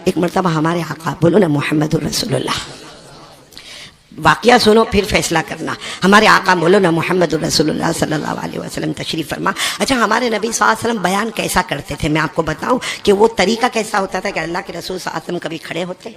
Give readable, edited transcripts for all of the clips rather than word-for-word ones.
ایک مرتبہ ہمارے آقا، بولو نا محمد الرسول اللہ، واقعہ سنو پھر فیصلہ کرنا، ہمارے آقا بولو نا محمد الرسول اللہ صلی اللہ علیہ وسلم تشریف فرما۔ اچھا ہمارے نبی صلی اللہ علیہ وسلم بیان کیسا کرتے تھے، میں آپ کو بتاؤں کہ وہ طریقہ کیسا ہوتا تھا کہ اللہ کے رسول صلی اللہ علیہ وسلم کبھی کھڑے ہوتے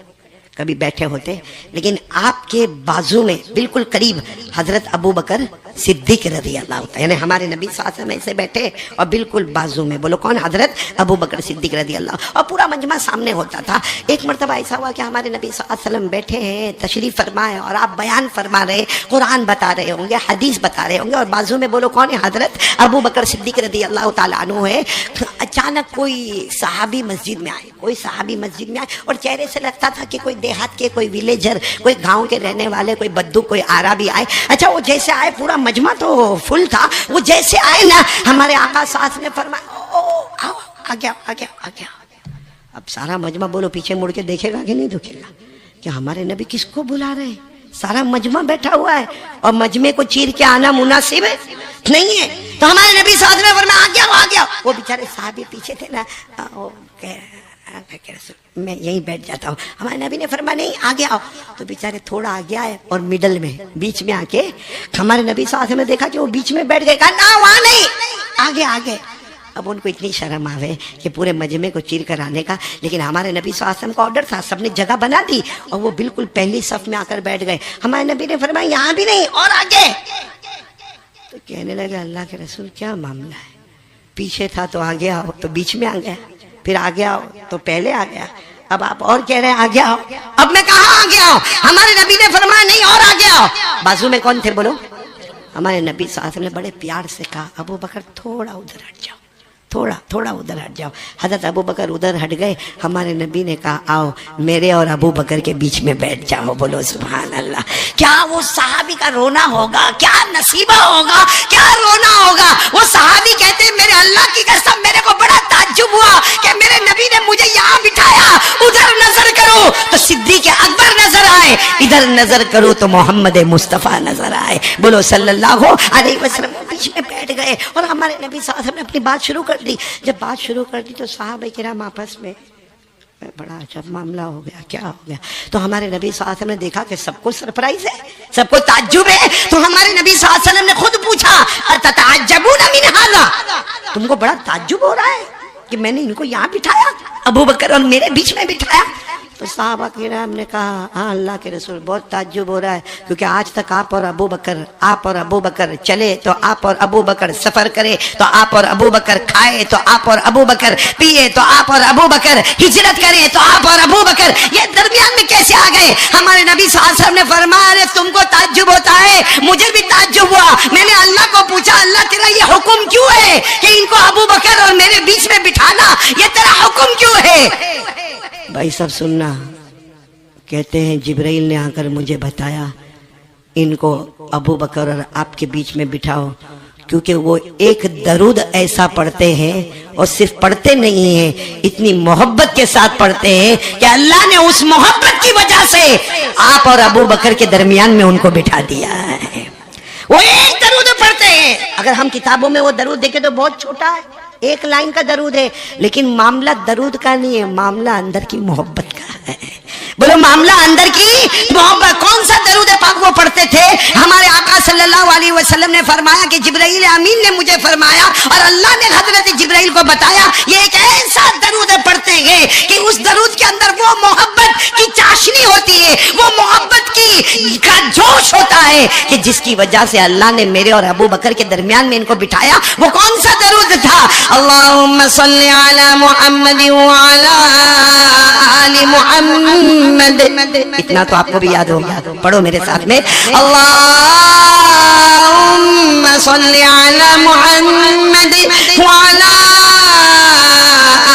کبھی بیٹھے ہوتے، لیکن آپ کے بازو میں بالکل قریب حضرت ابو بکر صدیق رضی اللہ عنہ، یعنی ہمارے نبی صلی اللہ علیہ وسلم ایسے بیٹھے اور بالکل بازو میں، بولو کون؟ حضرت ابو بکر صدیق رضی اللہ عنہ، اور پورا مجمع سامنے ہوتا تھا۔ ایک مرتبہ ایسا ہوا کہ ہمارے نبی صلی اللہ علیہ وسلم بیٹھے ہیں، تشریف فرمائے، اور آپ بیان فرما رہے، قرآن بتا رہے ہوں گے، حدیث بتا رہے ہوں گے، اور بازو میں بولو کون ہے؟ حضرت ابو بکر صدیق رضی اللہ تعالیٰ عنہ ہے۔ اچانک کوئی صحابی مسجد میں آئے، کوئی صحابی مسجد میں آئے، اور چہرے سے لگتا تھا کہ کوئی دیہات کے، کوئی ویلیجر، کوئی گاؤں کے رہنے والے، کوئی بدو، کوئی عربی آئے۔ اچھا وہ جیسے آئے، پورا مجمع تو فل تھا، وہ جیسے آئے نا، ہمارے آقا ساتھ نے فرمایا آؤ، آ گیا۔ اب سارا مجمع بولو پیچھے مڑ کے دیکھے گا کہ نہیں دیکھے گا کہ ہمارے نبی کس کو بلا رہے ہیں؟ سارا مجمع بیٹھا ہوا ہے اور مجمع کو چیر کے آنا مناسب ہے نہیں ہے، تو ہمارے نبی ساتھ نے فرمایا آ گیا۔ وہ بیچارے صحابی پیچھے تھے نا، میں یہیں بیٹھ جاتا ہوں۔ ہمارے نبی نے فرمایا نہیں آگے آؤ، تو بیچارے تھوڑا آگے آئے اور مڈل میں، بیچ میں آ کے ہمارے نبی صلی اللہ علیہ وسلم نے دیکھا کہ وہ بیچ میں بیٹھ گئے، کہا نا وہاں نہیں، آگے۔ اب ان کو اتنی شرم آوے کہ پورے مجمع کو چیر کر آنے کا، لیکن ہمارے نبی صلی اللہ علیہ وسلم کا آرڈر تھا، سب نے جگہ بنا دی اور وہ بالکل پہلی صف میں آ کر بیٹھ گئے۔ ہمارے نبی نے فرمایا یہاں بھی نہیں اور آگے، تو کہنے لگے اللہ کے رسول کیا معاملہ ہے، پیچھے تھا تو آگے آؤ، تو بیچ میں آ گیا، پھر آگے آؤ تو پہلے آ گیا، اب آپ اور کہہ رہے ہیں آگے آؤ، اب میں کہاں آگے آؤ؟ ہمارے نبی نے فرمایا نہیں اور آگے آؤ۔ بازو میں کون تھے بولو؟ ہمارے نبی صلی اللہ علیہ وسلم نے بڑے پیار سے کہا ابو بکر تھوڑا ادھر ہٹ جاؤ، تھوڑا ادھر ہٹ جاؤ۔ حضرت ابو بکر ادھر ہٹ گئے، ہمارے نبی نے کہا آؤ میرے اور ابو بکر کے بیچ میں بیٹھ جاؤ، بولو سبحان اللہ۔ کیا وہ صحابی کا رونا ہوگا، کیا نصیبہ ہوگا، کیا رونا ہوگا۔ وہ صحابی کہتے ہیں میرے اللہ کی قسم میرے کو بڑا تعجب ہوا کہ میرے نبی نے مجھے یہاں بٹھایا، ادھر نظر کرو تو صدیق اکبر نظر آئے، ادھر نظر کرو تو محمد مصطفیٰ نظر آئے، بولو صلی اللہ علیہ وسلم۔ بیچ میں بیٹھ گئے اور ہمارے نبی صلی اللہ علیہ وسلم نے اپنی بات شروع کر دی۔ جب بات شروع کر دی تو صحابہ کرام آپس میں بڑا عجب معاملہ ہو گیا، کیا ہو گیا؟ تو ہمارے نبی صلی اللہ علیہ وسلم نے دیکھا کہ سب کو سرپرائز ہے، سب کو تعجب ہے، تو ہمارے نبی صلی اللہ علیہ وسلم نے خود پوچھا اتتعجبون من ھذا، تم کو بڑا تعجب ہو رہا ہے کہ میں نے ان کو یہاں بٹھایا، ابو بکر اور میرے بیچ میں بٹھایا؟ تو صحابہ کرام نے کہا ہاں اللہ کے رسول بہت تعجب ہو رہا ہے، کیونکہ آج تک آپ اور ابو بکر چلے تو آپ اور ابو بکر سفر کرے تو آپ اور ابو بکر کھائے تو آپ اور ابو بکر پیے تو آپ اور ابو بکر ہجرت کرے تو آپ اور ابو بکر، یہ درمیان میں کیسے آ گئے؟ ہمارے نبی صلی اللہ علیہ وسلم نے فرمایا تم کو تعجب ہوتا ہے، مجھے بھی تعجب ہوا، میں نے اللہ کو پوچھا اللہ تیرا یہ حکم کیوں ہے کہ ان کو ابو بکر اور میرے بیچ میں بٹھانا، یہ تیرا حکم کیوں ہے؟ بھائی سب سننا، کہتے ہیں جبرائیل نے آ کر مجھے بتایا ان کو ابو بکر اور آپ کے بیچ میں بٹھاؤ، کیونکہ وہ ایک درود ایسا پڑھتے ہیں اور صرف پڑھتے نہیں ہیں، اتنی محبت کے ساتھ پڑھتے ہیں کہ اللہ نے اس محبت کی وجہ سے آپ اور ابو بکر کے درمیان میں ان کو بٹھا دیا ہے۔ وہ ایک درود پڑھتے ہیں، اگر ہم کتابوں میں وہ درود دیکھیں تو بہت چھوٹا ہے، ایک لائن کا درود ہے، لیکن معاملہ درود کا نہیں ہے، معاملہ اندر کی محبت کا ہے، بولو معاملہ اندر کی محبت۔ کون سا درود پاک وہ پڑھتے تھے؟ ہمارے آقا صلی اللہ علیہ وسلم نے فرمایا کہ جبرائیل امین نے مجھے فرمایا اور اللہ نے حضرت جبرائیل کو بتایا یہ ایک ایسا درود پڑھتے ہیں کہ اس درود کے اندر وہ محبت کی چاشنی ہوتی ہے، وہ محبت کی کا جوش ہوتا ہے کہ جس کی وجہ سے اللہ نے میرے اور ابو بکر کے درمیان میں ان کو بٹھایا۔ وہ کون سا درود تھا؟ اللہم صلی علی محمد وعلی آل محمد، اتنا تو آپ کو بھی یاد ہوگا، پڑھو میرے ساتھ میں، اللہم صلی علی محمد وعلی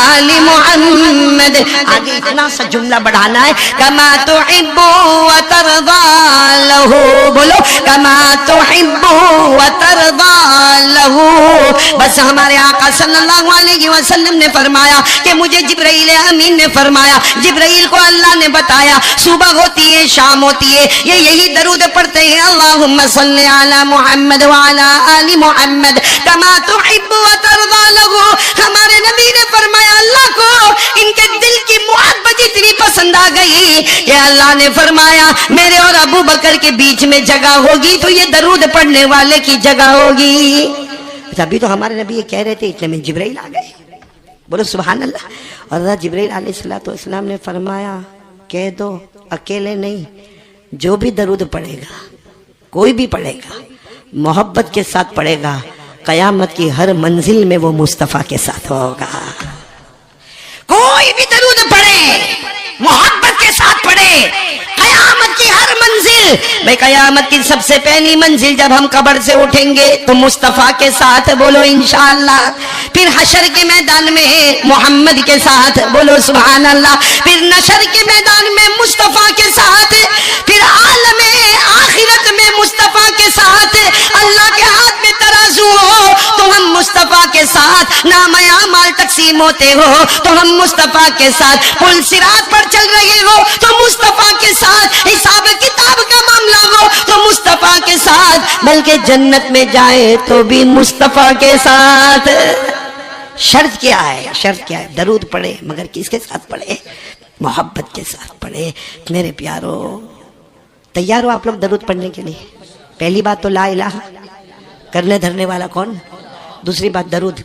آل محمد، آگے اتنا سا جملہ بڑھانا ہے، کما تحب وترضى له، بولو کما تحب وترضى له۔ بس ہمارے آقا صلی اللہ علیہ وسلم نے فرمایا کہ مجھے جبرائیل امین نے فرمایا، جبرائیل کو اللہ نے بتایا صبح ہوتی ہے شام ہوتی ہے یہ یہی درود پڑھتے ہیں، اللہم صلی علی محمد وعلی آل محمد کما تحب وترضى له۔ ہمارے نبی نے فرمایا اللہ کو ان کے دل کی محبت اتنی کہ اللہ نے فرمایا میرے اور ابو بکر کے بیچ میں جگہ ہوگی تو یہ درود پڑھنے والے کی جگہ ہوگی. ابھی تو ہمارے نبی یہ کہہ رہے تھے اتنے میں جبرائیل آ گئے. بولو سبحان اللہ. اور حضرت جبرائیل علیہ السلام نے فرمایا کہہ دو اکیلے نہیں، جو بھی درود پڑھے گا، کوئی بھی پڑھے گا، محبت کے ساتھ پڑھے گا، قیامت کی ہر منزل میں وہ مصطفیٰ کے ساتھ ہوگا. کوئی بھی درود پڑھے، محبت کے ساتھ پڑھے، قیامت کی ہر منزل میں، قیامت کی سب سے پہلی منزل جب ہم قبر سے اٹھیں گے تو مصطفیٰ کے ساتھ، بولو انشاءاللہ. پھر حشر کے میدان میں محمد کے ساتھ، بولو سبحان اللہ. پھر نشر کے میدان میں مصطفیٰ کے ساتھ، پھر عالم آخرت میں مصطفیٰ کے ساتھ. اللہ کے ہاتھ میں ترازو ہو تو ہم مصطفیٰ کے ساتھ، نام اعمال تقسیم ہوتے ہو تو ہم مصطفیٰ کے ساتھ، پل صراط پر چل رہے ہو تو مصطفیٰ کے ساتھ، حساب کتاب کا معاملہ ہو تو مصطفیٰ کے ساتھ، بلکہ جنت میں جائے تو بھی مصطفیٰ کے ساتھ. شرط کیا ہے؟ شرط کیا ہے؟ درود پڑھے، مگر کس کے ساتھ پڑھے؟ محبت کے ساتھ پڑھے. میرے پیارو، تیار ہو آپ لوگ درود پڑھنے کے لیے؟ پہلی بات تو لا الہ، کرنے دھرنے والا کون؟ دوسری بات درود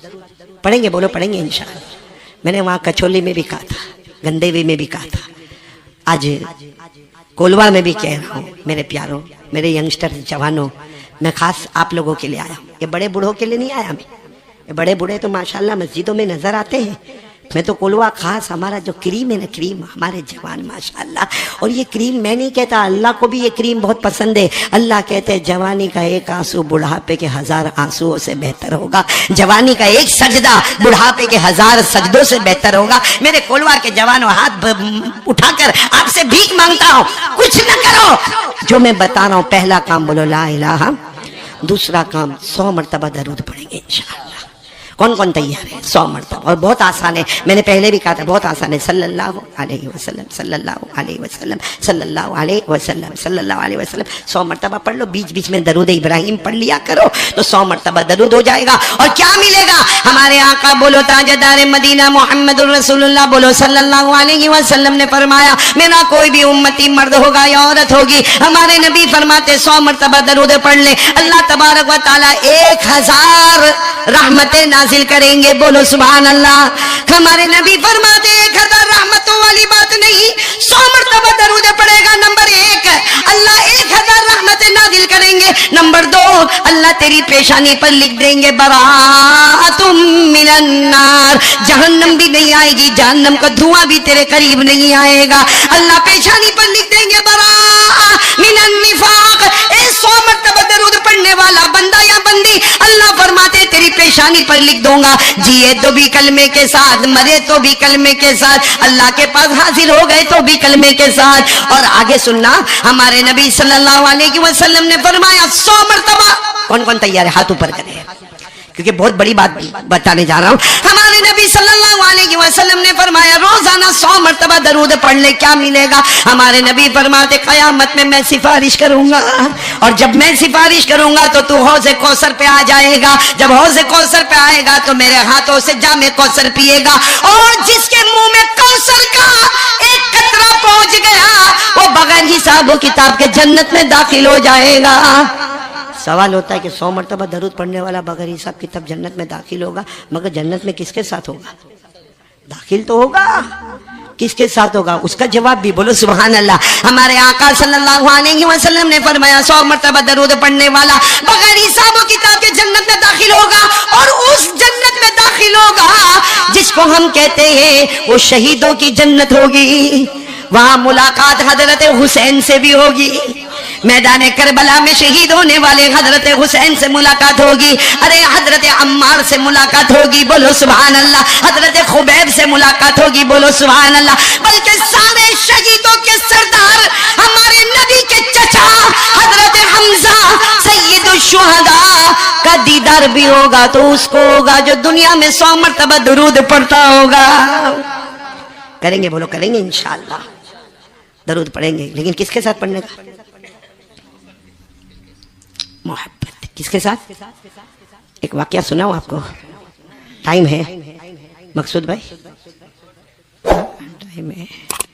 پڑھیں گے، بولو پڑھیں گے انشاءاللہ. میں نے وہاں کچھولی میں بھی کہا تھا، گندیوی میں بھی کہا تھا، آج کولوا میں بھی کہہ رہا ہوں. میرے پیارو، میرے ینگسٹر جوانوں، میں خاص آپ لوگوں کے لیے آیا ہوں. یہ بڑے بوڑھوں کے لیے نہیں آیا میں. یہ بڑے بوڑھے تو ماشاءاللہ مسجدوں میں نظر آتے ہیں. میں تو کولوا خاص ہمارا جو کریم ہے نا، کریم ہمارے جوان ماشاءاللہ. اور یہ کریم میں نہیں کہتا، اللہ کو بھی یہ کریم بہت پسند ہے. اللہ کہتے ہیں جوانی کا ایک آنسو بڑھاپے کے 1000 آنسوؤں سے بہتر ہوگا. جوانی کا ایک سجدہ بڑھاپے کے 1000 سجدوں سے بہتر ہوگا. میرے کولوا کے جوانوں، ہاتھ اٹھا کر آپ سے بھیک مانگتا ہوں، کچھ نہ کرو. جو میں بتا رہا ہوں، پہلا کام بولو لا الہ، دوسرا کام 100 مرتبہ درود پڑھیں گے انشاءاللہ. کون کون تیار ہے؟ 100 مرتبہ. اور بہت آسان ہے، میں نے پہلے بھی کہا تھا بہت آسان ہے. صلی اللہ علیہ وسلم، صلی اللہ علیہ وسلم، صلی اللہ علیہ وسلم، صلی اللہ علیہ وسلم. 100 مرتبہ پڑھ لو. بیچ بیچ میں درود ابراہیم پڑھ لیا کرو تو 100 مرتبہ درود ہو جائے گا. اور کیا ملے گا؟ ہمارے آقا بولو تاجدار مدینہ محمد الرسول اللہ، بولو صلی اللہ علیہ وسلم نے فرمایا میرا کوئی بھی امتی مرد ہوگا یا عورت ہوگی، ہمارے نبی فرماتے 100 مرتبہ درود پڑھ لے، اللہ تبارک و تعالیٰ 1000 رحمتیں نازل کریں گے. بولو سبحان اللہ. ہمارے نبی فرماتے 1000 رحمتوں والی بات نہیں، 100 مرتبہ درود پڑے گا. نمبر 1 اللہ 1000 رحمتیں نازل کریں گے. نمبر 2 اللہ تیری پیشانی پر لکھ دیں گے براءۃ من النار، جہنم بھی نہیں آئے گی، جہنم کا دھواں بھی تیرے قریب نہیں آئے گا. اللہ پیشانی پر لکھ دیں گے براء من النفاق. 100 مرتبہ درود پڑھنے والا بندہ یا بندی، اللہ فرماتے تیری پیشانی پر لکھ دوں گا، جیے تو بھی کلمے کے ساتھ، مرے تو بھی کلمے کے ساتھ، اللہ کے پاس حاضر ہو گئے تو بھی کلمے کے ساتھ. اور آگے سننا، ہمارے نبی صلی اللہ علیہ وسلم نے فرمایا 100 مرتبہ. کون کون تیار ہے؟ ہاتھ اوپر کرے، کیونکہ بہت بڑی بات بتانے جا رہا ہوں. ہمارے نبی صلی اللہ علیہ وسلم نے فرمایا روزانہ 100 مرتبہ درود پڑھ لے، کیا ملے گا؟ ہمارے نبی فرماتے قیامت میں سفارش کروں گا، اور جب میں سفارش کروں گا تو حوض کوثر پہ آ جائے گا. جب حوض کوثر پہ آئے گا تو میرے ہاتھوں سے جام کوثر پیے گا، اور جس کے منہ میں کوثر کا ایک قطرہ پہنچ گیا وہ بغیر حساب و کتاب کے جنت میں داخل ہو جائے گا. سوال ہوتا ہے کہ 100 مرتبہ درود پڑھنے والا بغیر حساب کتاب جنت میں داخل ہوگا، مگر جنت میں کس کے ساتھ ہوگا؟ داخل تو ہوگا، کس کے ساتھ ہوگا؟ اس کا جواب بھی بولو سبحان اللہ. ہمارے آقا صلی اللہ علیہ وسلم نے فرمایا 100 مرتبہ درود پڑھنے والا بغیر حساب و کتاب کے جنت میں داخل ہوگا، اور اس جنت میں داخل ہوگا جس کو ہم کہتے ہیں وہ شہیدوں کی جنت ہوگی. وہاں ملاقات حضرت حسین سے بھی ہوگی. میدان کربلا میں شہید ہونے والے حضرت حسین سے ملاقات ہوگی. ارے حضرت عمار سے ملاقات ہوگی، بولو سبحان اللہ. حضرت خبیب سے ملاقات ہوگی، بولو سبحان اللہ. بلکہ سارے شہیدوں کے سردار ہمارے نبی کے چچا حضرت حمزہ سید الشہداء کا دیدار بھی ہوگا. تو اس کو ہوگا جو دنیا میں 100 مرتبہ درود پڑھتا ہوگا. کریں گے، بولو کریں گے انشاءاللہ. درود پڑھیں گے، لیکن کس کے ساتھ پڑھنے کا؟ محبت. کس کے ساتھ؟ ایک واقعہ سناؤں آپ کو؟ ٹائم ہے مقصود بھائی؟ ٹائم ہے.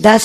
10।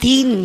3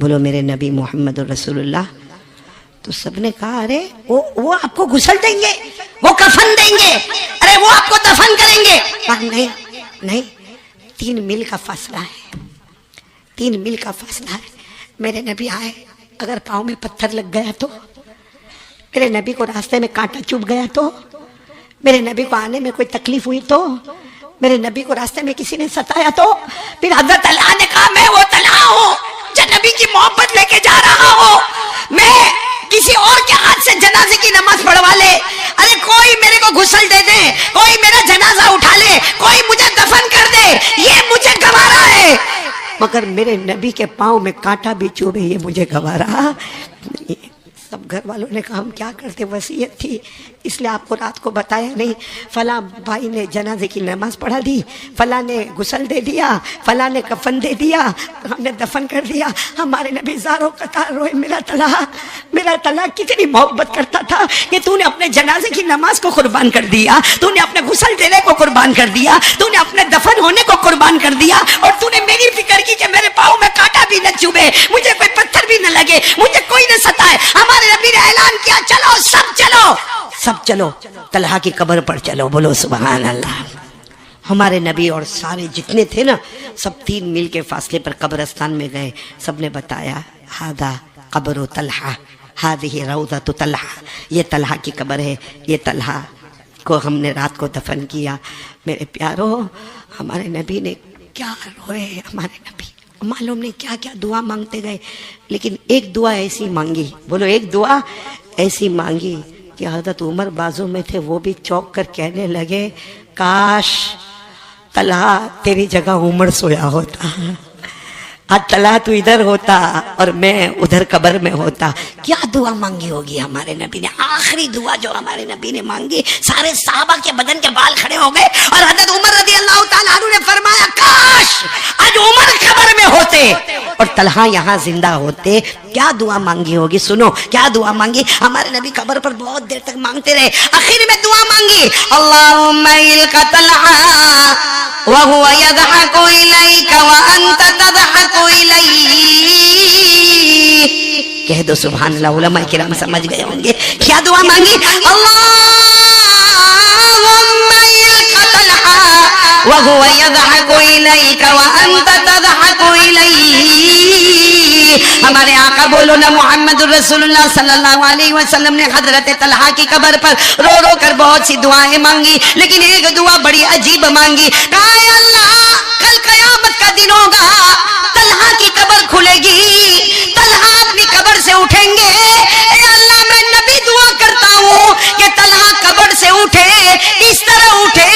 بولو میرے نبی محمد رسول اللہ. تو سب نے کہا ارے وہ آپ کو غسل دیں گے, وہ کفن دیں گے, ارے وہ آپ کو دفن کریں گے. نہیں نہیں, 3 میل کا فاصلہ ہے, 3 میل کا فاصلہ ہے. میرے نبی آئے, اگر پاؤں میں پتھر لگ گیا تو, میرے نبی کو راستے میں کانٹا چبھ گیا تو, میرے نبی کو آنے میں کوئی تکلیف ہوئی تو, میرے نبی کو راستے میں کسی نے ستایا تو, پھر حضرت طلحہ نے کہا میں وہ طلحہ ہوں جو نبی کی محبت لے کے جا رہا ہوں, میں کسی اور کے ہاتھ سے جنازے کی نماز پڑھوا لے, ارے کوئی میرے کو غسل دے دے, کوئی میرا جنازہ اٹھا لے, کوئی مجھے دفن کر دے, یہ مجھے گوارا ہے, مگر میرے نبی کے پاؤں میں کانٹا بھی چوبے یہ مجھے گوارا. سب گھر والوں نے کہا ہم کیا کرتے, وصیت تھی اس لیے آپ کو رات کو بتایا نہیں. فلاں بھائی نے جنازے کی نماز پڑھا دی, فلاں نے غسل دے دیا, فلاں نے کفن دے دیا, ہم نے دفن کر دیا. ہمارے نبی زاروں قطار روئے, میرا طلحہ کتنی محبت کرتا تھا کہ تو نے اپنے جنازے کی نماز کو قربان کر دیا, تو نے اپنے غسل دینے کو قربان کر دیا, تو نے اپنے دفن ہونے کو قربان کر دیا, اور تو نے میری فکر کی کہ میرے پاؤں میں کانٹا بھی نہ چبھے, مجھے کوئی پتھر بھی نہ لگے, مجھے کوئی نہ ستائے. ہمارے نبی نے اعلان کیا چلو سب چلو طلحہ کی قبر پر چلو. بولو سبحان اللہ. ہمارے نبی اور سارے جتنے تھے نا سب 3 میل کے فاصلے پر قبرستان میں گئے. سب نے بتایا ہاذا قبر طلحہ, ہذہ روضۃ طلحہ, یہ طلحہ کی قبر ہے, یہ طلحہ کو ہم نے رات کو دفن کیا. میرے پیارو, ہمارے نبی نے کیا روئے, ہمارے نبی معلوم نہیں کیا کیا دعا مانگتے گئے, لیکن ایک دعا ایسی مانگی, بولو ایک دعا ایسی مانگی کہ حضرت عمر بازو میں تھے, وہ بھی چوک کر کہنے لگے کاش طلحہ تیری جگہ عمر سویا ہوتا, آج طلحہ تو ادھر ہوتا اور میں ادھر قبر میں ہوتا. کیا دعا مانگی ہوگی ہمارے نبی نے, آخری دعا جو ہمارے نبی نے مانگی, سارے صحابہ کے بدن کے بال کھڑے ہو گئے, اور حضرت عمر رضی اللہ تعالیٰ عنہ نے فرمایا کاش آج عمر قبر میں ہوتے اور طلحہ یہاں زندہ ہوتے. کیا دعا مانگی ہوگی, سنو کیا دعا مانگی. ہمارے نبی قبر پر بہت دیر تک مانگتے رہے, آخر میں دعا مانگی اللہم الق طلحہ وہو یضحک الیک وانت تضحک الیہ. کہہ دو سبحان اللہ, علماء کرام سمجھ گئے ہوں گے کیا دعا مانگی. اللہم الق طلحہ وہو یضحک الیک وانت تضحک الیہ. ہمارے آقا بولو نا محمد رسول اللہ صلی اللہ علیہ وسلم نے حضرت طلحہ کی قبر پر رو رو کر بہت سی دعائیں مانگی, لیکن ایک دعا بڑی عجیب مانگی. کہا اے اللہ کل قیامت کا دن ہوگا, طلحہ کی قبر کھلے گی, طلحہ اپنی قبر سے اٹھیں گے, اے اللہ میں نبی دعا کرتا ہوں کہ طلحہ قبر سے اٹھے, اس طرح اٹھے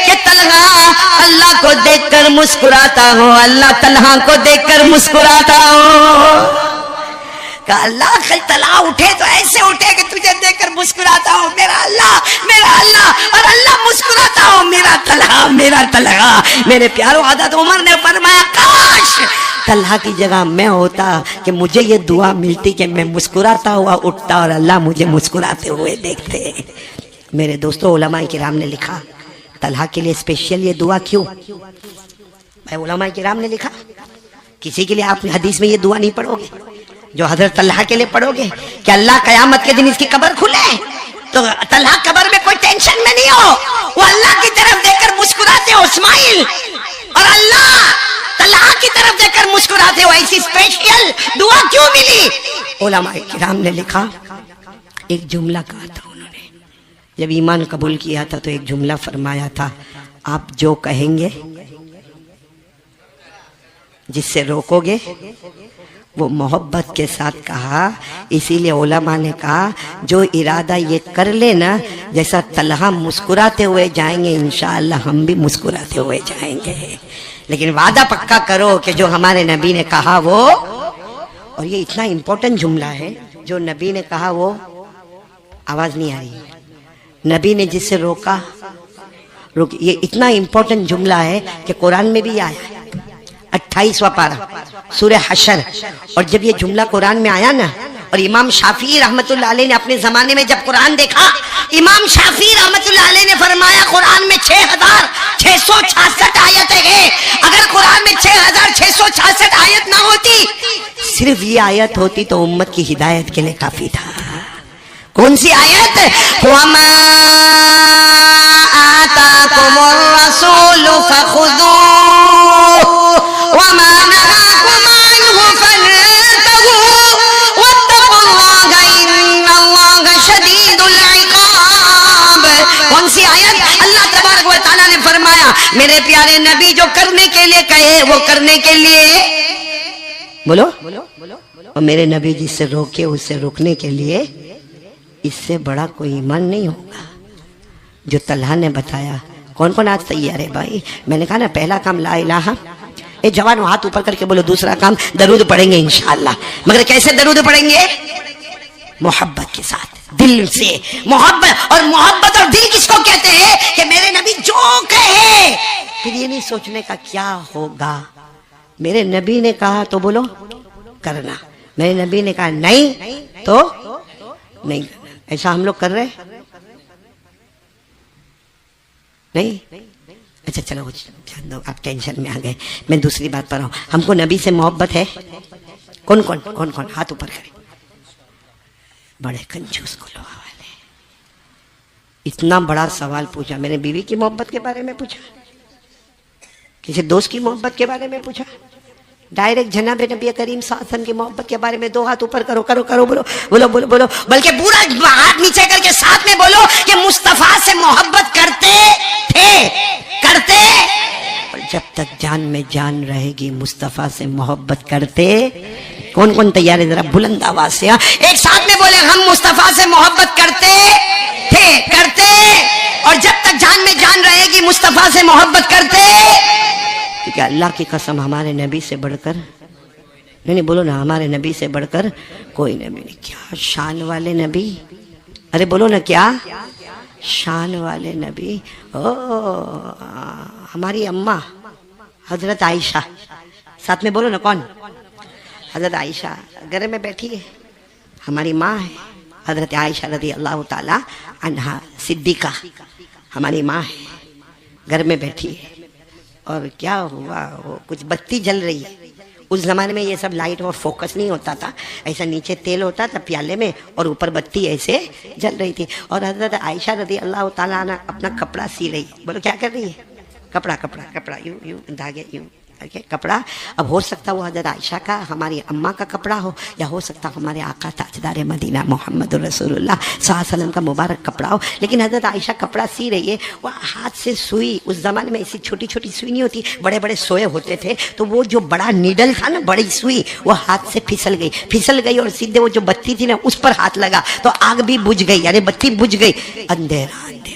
کہ طلحہ اللہ کو دیکھ کر مسکراتا ہو, اللہ طلحہ کو دیکھ کر مسکراتا ہو. کہ اللہ کل طلحہ اٹھے تو ایسے اٹھے کہ تجھے دیکھ کر مسکراتا ہو میرا اللہ, اور اللہ مسکراتا ہو میرا طلحہ. میرے پیارو حضرت عمر نے فرمایا کاش طلحہ کی جگہ میں ہوتا کہ مجھے یہ دعا ملتی کہ میں مسکراتا ہوا اٹھتا اور اللہ مجھے مسکراتے ہوئے دیکھتے. میرے دوستو, علماء کرام نے لکھا طلحہ کے لیے اسپیشل یہ دعا کیوں. علماء کرام نے لکھا کسی کے لیے آپ حدیث میں یہ دعا نہیں پڑھو گے جو حضرت طلحہ کے لیے پڑھو گے کہ اللہ قیامت کے دن اس کی قبر کھلے تو طلحہ قبر میں کوئی ٹینشن میں نہیں ہو, وہ اللہ کی طرف دیکھ کر مسکراتے ہو اسماعیل, اور اللہ طلحہ کی طرف دیکھ کر مسکراتے ہو. ایسی اسپیشل دعا کیوں ملی. علماء کرام نے لکھا ایک جملہ کہا تھا انہوں نے, جب ایمان قبول کیا تھا تو ایک جملہ فرمایا تھا, آپ جو کہیں گے جس سے روکو گے وہ محبت کے ساتھ کہا. اسی لیے علماء نے کہا جو ارادہ یہ کر لے نا, جیسا طلحہ مسکراتے ہوئے جائیں گے انشاءاللہ ہم بھی مسکراتے ہوئے جائیں گے, لیکن وعدہ پکا کرو کہ جو ہمارے نبی نے کہا وہ. اور یہ اتنا امپورٹنٹ جملہ ہے جو نبی نے کہا وہ, آواز نہیں آ رہی, نبی نے جس سے روکا یہ اتنا امپورٹنٹ جملہ ہے کہ قرآن میں بھی آیا ہے 28واں پارہ سورہ حشر. اور جب یہ جملہ قرآن میں آیا نا, اور امام شافعی رحمت اللہ علیہ نے اپنے زمانے میں جب قرآن دیکھا, امام شافعی رحمت اللہ علیہ نے فرمایا قرآن میں 6666 آیتیں ہیں, اگر قرآن میں 6666 آیت نہ ہوتی صرف یہ آیت ہوتی تو امت کی ہدایت کے لیے کافی تھا. کون سی آیت؟ وَمَا آتَاكُمُ الرَّسُولُ فَخُذُوهُ وَمَا نَهَاكُمْ عَنْهُ فَانْتَهُوا وَاتَّقُوا اللَّهَ إِنَّ اللَّهَ شَدِيدُ الْعِقَابِ. کون سی آیت؟ اللہ تبارک و تعالیٰ نے فرمایا میرے پیارے نبی جو کرنے کے لیے کہے وہ کرنے کے لیے بولو. اور میرے نبی جس سے روکے اس سے روکنے کے لیے اس سے بڑا کوئی ایمان نہیں ہوگا. جو طلحہ نے بتایا. کون کون آج تیار ہے بھائی؟ میں نے کہا نا پہلا کام لا الہ. اے جوان ہاتھ اوپر کر کے بولو. دوسرا کام درود پڑھیں گے انشاءاللہ. مگر کیسے درود پڑھیں گے؟ محبت کے ساتھ, دل سے محبت. اور محبت اور دل کس کو کہتے ہیں؟ کہ میرے نبی جو کہے پھر یہ نہیں سوچنے کا کیا ہوگا. میرے نبی نے کہا تو بولو کرنا, میرے نبی نے کہا نہیں تو نہیں کرنا. ایسا ہم لوگ کر رہے نہیں؟ اچھا چلو آپ ٹینشن میں آ گئے. میں دوسری بات پر ہوں. ہم کو نبی سے محبت ہے. کون کون کون کون ہاتھ اوپر کرے. بڑے کنجوس کو لوگوں والے. اتنا بڑا سوال پوچھا. میں نے بیوی کی محبت کے بارے میں پوچھا, کسی دوست کی محبت کے بارے میں پوچھا, ڈائریکٹ جناب نبی کریم صلی اللہ علیہ وسلم کی محبت کے بارے میں دو ہاتھ اوپر کرو کرو کرو بولو بولو بولو بولو. بلکہ پورا ہاتھ نیچے کر کے ساتھ میں بولو کہ مصطفیٰ سے محبت کرتے تھے, کرتے. اور جب تک جان میں جان رہے گی مصطفیٰ سے محبت کرتے. کون کون تیار ہے؟ ذرا بلند آواز سے ایک ساتھ میں بولے ہم مصطفیٰ سے محبت کرتے تھے, کرتے. اور جب تک جان میں جان رہے گی مصطفیٰ سے محبت کرتے. کیونکہ اللہ کی قسم ہمارے نبی سے بڑھ کر نہیں بولو نا, ہمارے نبی سے بڑھ کر کوئی نبی نہیں. کیا شان والے نبی. ارے بولو نا کیا شان والے نبی. ہماری اماں حضرت عائشہ, ساتھ میں بولو نا کون؟ حضرت عائشہ گھر میں بیٹھی ہے. ہماری ماں ہے حضرت عائشہ رضی اللہ تعالی عنہا صدیقہ. ہماری ماں ہے, گھر میں بیٹھی ہے. اور کیا ہوا, وہ کچھ بتی جل رہی ہے. اس زمانے میں یہ سب لائٹ اور فوکس نہیں ہوتا تھا, ایسا نیچے تیل ہوتا تھا پیالے میں اور اوپر بتی ایسے جل رہی تھی. اور حضرت عائشہ رضی اللہ تعالیٰ عنہ اپنا کپڑا سی رہی. بولو کیا کر رہی ہے؟ کپڑا کپڑا کپڑا یوں یوں دھاگے یوں کپڑا. اب ہو سکتا وہ حضرت عائشہ کا ہماری اماں کا کپڑا ہو, یا ہو سکتا ہمارے آقا تاجدار مدینہ محمد رسول اللہ صلی اللہ علیہ وسلم کا مبارک کپڑا ہو. لیکن حضرت عائشہ کپڑا سی رہی ہے, وہ ہاتھ سے سوئی. اس زمانے میں ایسی چھوٹی چھوٹی سوئی نہیں ہوتی, بڑے بڑے سوئے ہوتے تھے. تو وہ جو بڑا نیڈل تھا نا, بڑی سوئی, وہ ہاتھ سے پھسل گئی اور سیدھے وہ جو بتی تھی نا اس پر ہاتھ لگا تو آگ بھی بجھ گئی, یعنی بتی بجھ گئی. اندھیرا اندھیرا.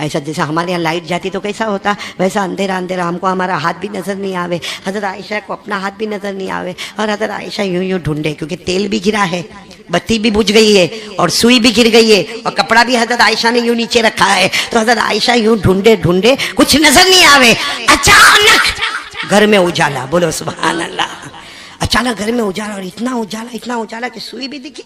ایسا جیسا ہمارے یہاں لائٹ جاتی تو کیسا ہوتا, ویسا اندھیرا اندھیرا. ہم کو ہمارا ہاتھ بھی نظر نہیں آوے, حضرت عائشہ کو اپنا ہاتھ بھی نظر نہیں آوے. اور حضرت عائشہ یوں یوں ڈھونڈے, کیونکہ تیل بھی گرا ہے, بتی بھی بجھ گئی ہے اور سوئی بھی گر گئی ہے اور کپڑا بھی حضرت عائشہ نے یوں نیچے رکھا ہے. تو حضرت عائشہ یوں ڈھونڈے ڈھونڈے کچھ نظر نہیں آوے. اچانک گھر میں اجالا. بولو سبحان اللہ. اچانک گھر میں اجالا, اور اتنا اجالا کہ سوئی بھی دکھی,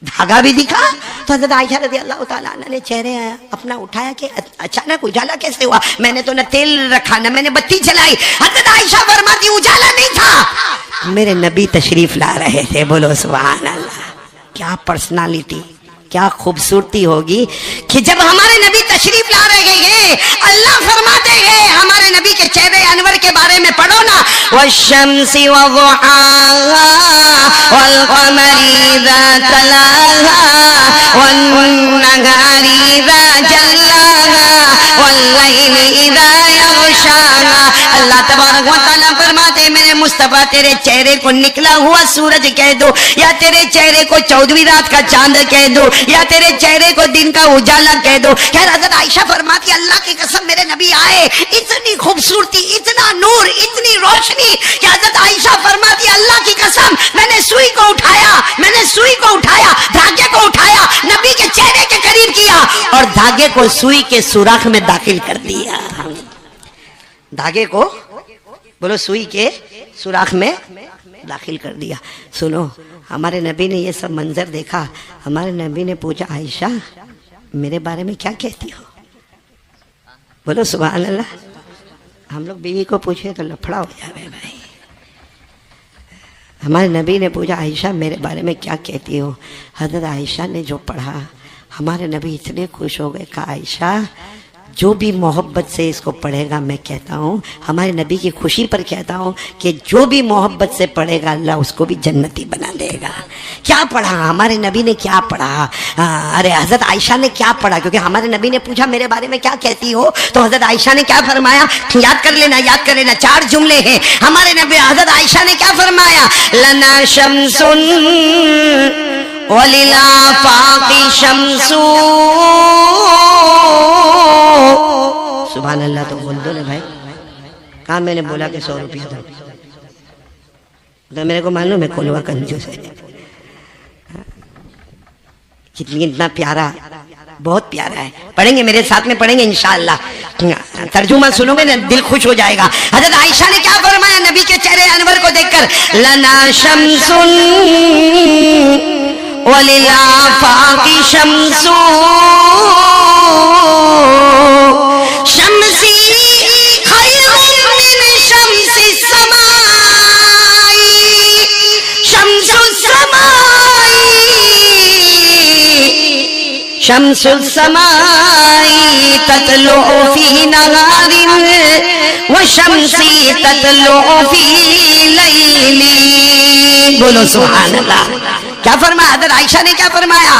دھاگا بھی دکھا. تو حضرت عائشہ رضی اللہ تعالیٰ عنہ نے چہرے اپنا اٹھایا کہ اچانک اجالا کیسے ہوا, میں نے تو نہ تیل رکھا نہ میں نے بتی جلائی. حضرت عائشہ فرماتی اجالا نہیں تھا, میرے نبی تشریف لا رہے تھے. بولو سبحان اللہ. کیا پرسنالٹی, کیا خوبصورتی ہوگی کہ جب ہمارے نبی تشریف لا رہے ہیں, اللہ فرماتے ہیں ہمارے نبی کے چہرے انور کے بارے میں پڑھو نا, والشمس وضحاها والقمر اذا تلاها والنهار اذا جلاها والليل اذا يغشاها. اللہ تبارک و تعالیٰ فرماتے ہیں میرے مصطفیٰ تیرے چہرے کو نکلا ہوا سورج کہہ دو, یا تیرے چہرے کو 14ویں رات کا چاند کہہ دو, یا تیرے چہرے کو دن کا اجالا کہہ دو. خیر حضرت عائشہ فرماتی اللہ کی قسم میرے نبی آئے, اتنی خوبصورتی, اتنا نور, اتنی روشنی کہ حضرت عائشہ فرماتی اللہ کی قسم میں نے سوئی کو اٹھایا, دھاگے کو اٹھایا, نبی کے چہرے کے قریب کیا اور دھاگے کو سوئی کے سوراخ میں داخل کر دیا. دھاگے کو بولو سوئی کے سوراخ میں داخل کر دیا. سنو, ہمارے نبی نے یہ سب منظر دیکھا. ہمارے نبی نے پوچھا عائشہ میرے بارے میں کیا کہتی ہو؟ بولو سبحان اللہ. ہم لوگ بیوی کو پوچھے تو لفڑا ہو جاوے بھائی. ہمارے نبی نے پوچھا عائشہ میرے بارے میں کیا کہتی ہو؟ حضرت عائشہ نے جو پڑھا ہمارے نبی اتنے خوش ہو گئے، کہا عائشہ جو بھی محبت سے اس کو پڑھے گا، میں کہتا ہوں ہمارے نبی کی خوشی پر کہتا ہوں کہ جو بھی محبت سے پڑھے گا اللہ اس کو بھی جنتی بنا دے گا۔ کیا پڑھا ہمارے نبی نے؟ کیا پڑھا؟ ارے حضرت عائشہ نے کیا پڑھا؟ کیونکہ ہمارے نبی نے پوچھا میرے بارے میں کیا کہتی ہو، تو حضرت عائشہ نے کیا فرمایا؟ یاد کر لینا، یاد کر لینا، 4 جملے ہیں ہمارے نبی حضرت عائشہ نے کیا فرمایا؟ لنا شمس وللآفاق شمس۔ سبحان اللہ تو بول دو نا بھائی، کہاں میں نے بولا کہ 100 روپیہ دو، تو میرے کو معلوم ہے کھولوا کنجوس ہے۔ اتنا پیارا، بہت پیارا ہے، پڑھیں گے میرے ساتھ میں، پڑھیں گے انشاءاللہ، ترجمہ سنو گے نا دل خوش ہو جائے گا۔ حضرت عائشہ نے کیا فرمایا نبی کے چہرے انور کو دیکھ کر؟ لنا شمس وللآفاق شمس شمسی خیر من شمس السماء شمس السماء شمس السماء تطلع فی نہار وشمسی تطلع فی لیل۔ بولو سبحان اللہ۔ کیا فرمایا حضرت عائشہ نے؟ کیا فرمایا؟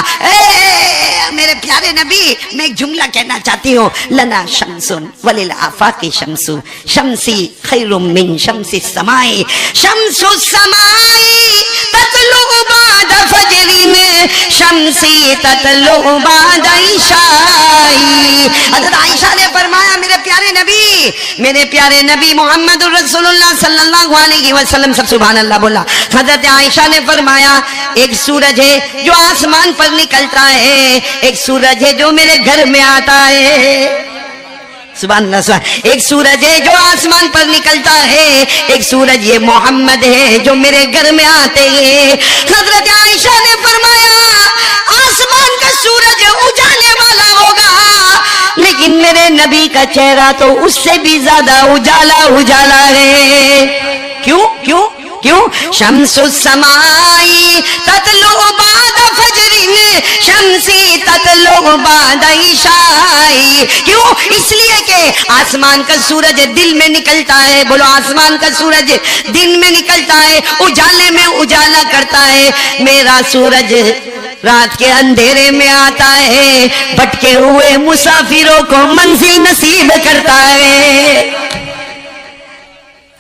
میرے پیارے نبی میں ایک جملہ کہنا چاہتی ہوں، لنا شمس وللآفاق شمس شمسی خیر من شمس السماء شمس السماء تطلع بعد فجر شمسی تطلع بعد عشاء۔ حضرت عائشہ نے فرمایا میرے پیارے نبی محمد رسول اللہ صلی اللہ علیہ وسلم، سب سبحان اللہ بولا۔ حضرت عائشہ نے فرمایا ایک سورج ہے جو آسمان پر نکلتا ہے، ایک سورج ہے جو میرے گھر میں آتا ہے، سبحان اللہ سبحان۔ ایک سورج ہے جو آسمان پر نکلتا ہے، ایک سورج یہ محمد ہے جو میرے گھر میں آتے ہیں۔ حضرت عائشہ نے فرمایا آسمان کا سورج اجالے والا ہوگا لیکن میرے نبی کا چہرہ تو اس سے بھی زیادہ اجالا اجالا ہے۔ کیوں کیوں کیوں؟ شمس السماء تطلع بعد فجر شمسی تطلع بعد عشاء۔ کیوں؟ اس لیے کہ آسمان کا سورج دل میں نکلتا ہے، بولو آسمان کا سورج دن میں نکلتا ہے، اجالے میں اجالا کرتا ہے، میرا سورج رات کے اندھیرے میں آتا ہے، بھٹکے ہوئے مسافروں کو منزل نصیب کرتا ہے۔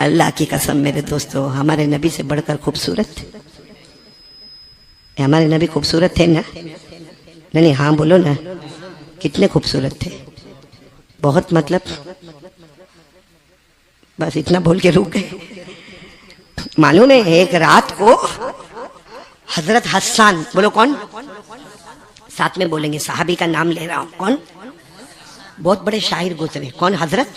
اللہ کی قسم میرے دوستو، ہمارے نبی سے بڑھ کر خوبصورت، ہمارے نبی خوبصورت تھے نا؟ نہیں ہاں بولو نا، کتنے خوبصورت تھے، بہت، مطلب بس اتنا بول کے رک گئے۔ معلوم ہے ایک رات کو حضرت حسان، بولو کون؟ ساتھ میں بولیں گے، صحابی کا نام لے رہا ہوں، کون؟ بہت بڑے شاعر گزرے، کون؟ حضرت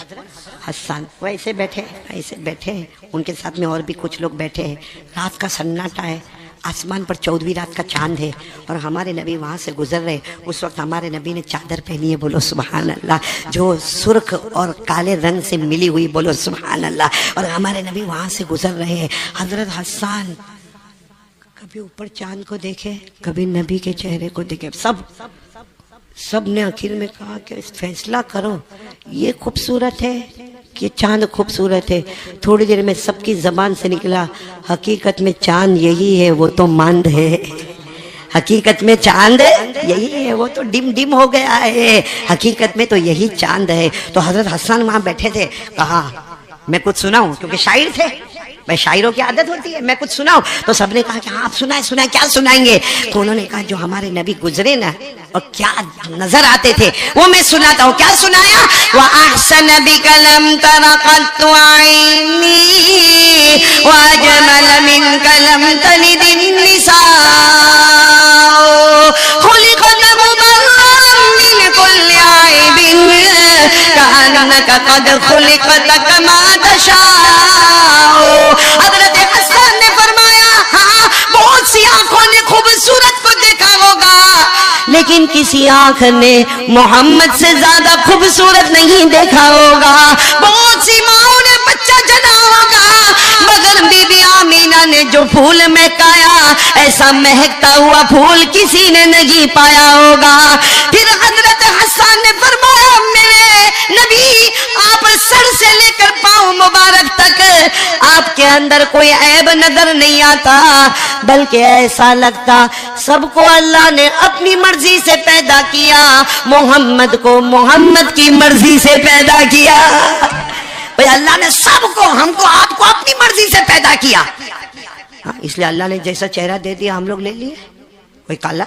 حسان۔ وہ ایسے بیٹھے ان کے ساتھ میں اور بھی کچھ لوگ بیٹھے ہیں، رات کا سناٹا ہے، آسمان پر 14ویں رات کا چاند ہے اور ہمارے نبی وہاں سے گزر رہے۔ اس وقت ہمارے نبی نے چادر پہنی ہے، بولو سبحان اللہ، جو سرخ اور کالے رنگ سے ملی ہوئی، بولو سبحان اللہ، اور ہمارے نبی وہاں سے گزر رہے ہیں۔ حضرت حسان کبھی اوپر چاند کو دیکھے، کبھی نبی کے چہرے کو دیکھے، سب نے آخر میں کہا کہ فیصلہ کرو یہ خوبصورت ہے کہ چاند خوبصورت ہے۔ تھوڑی دیر میں سب کی زبان سے نکلا حقیقت میں چاند یہی ہے، وہ تو ماند ہے۔ حقیقت میں چاند یہی ہے، وہ تو ڈم ڈم ہو گیا ہے، حقیقت میں تو یہی چاند ہے۔ تو حضرت حسان وہاں بیٹھے تھے، کہا میں کچھ سناؤں، کیونکہ شاعر تھے، میں شاعروں کی عادت ہوتی ہے، میں کچھ سناؤں۔ تو سب نے کہا کہ ہاں آپ سنائیں، کیا سنائیں گے؟ تو انہوں نے کہا جو ہمارے نبی گزرے نا اور کیا نظر آتے تھے وہ میں سناتا ہوں۔ کیا سنایا؟ وَأَحْسَنَ بِكَ لَمْ تَرَ قَطُّ عَيْنِي وَأَجْمَلَ مِنْكَ لَمْ تَلِدِ النِّسَاءُ خُلِقْتَ مُبَرَّأً مِنْ كُلِّ عَيْبٍ كَأَنَّكَ قَدْ خُلِقْتَ كَمَا تَشَاءُ۔ حضرت حسن نے فرمایا ہاں بہت سی آنکھوں نے خوبصورت کو دیکھا ہوگا لیکن کسی آنکھ نے محمد سے زیادہ خوبصورت نہیں دیکھا ہوگا۔ بہت سی ماؤں نے بچہ جنا ہوگا مگر بی بی آمینہ اللہ نے جو پھول مہکایا ایسا مہکتا ہوا پھول کسی نے نہیں پایا ہوگا۔ پھر حضرت حسان نے فرمایا میرے نبی آپ سر سے لے کر پاؤں مبارک تک آپ کے اندر کوئی عیب نظر نہیں آتا، بلکہ ایسا لگتا سب کو اللہ نے اپنی مرضی سے پیدا کیا، محمد کو محمد کی مرضی سے پیدا کیا۔ بھئی اللہ نے سب کو، ہم کو، آپ کو اپنی مرضی سے پیدا کیا، اس لیے اللہ نے جیسا چہرہ دے دیا ہم لوگ لے لیے، کوئی کالا،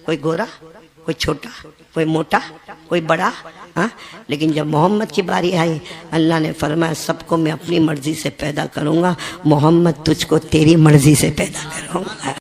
کوئی گورا، کوئی چھوٹا، کوئی موٹا، کوئی بڑا، لیکن جب محمد کی باری آئی اللہ نے فرمایا سب کو میں اپنی مرضی سے پیدا کروں گا، محمد تجھ کو تیری مرضی سے پیدا کروں گا۔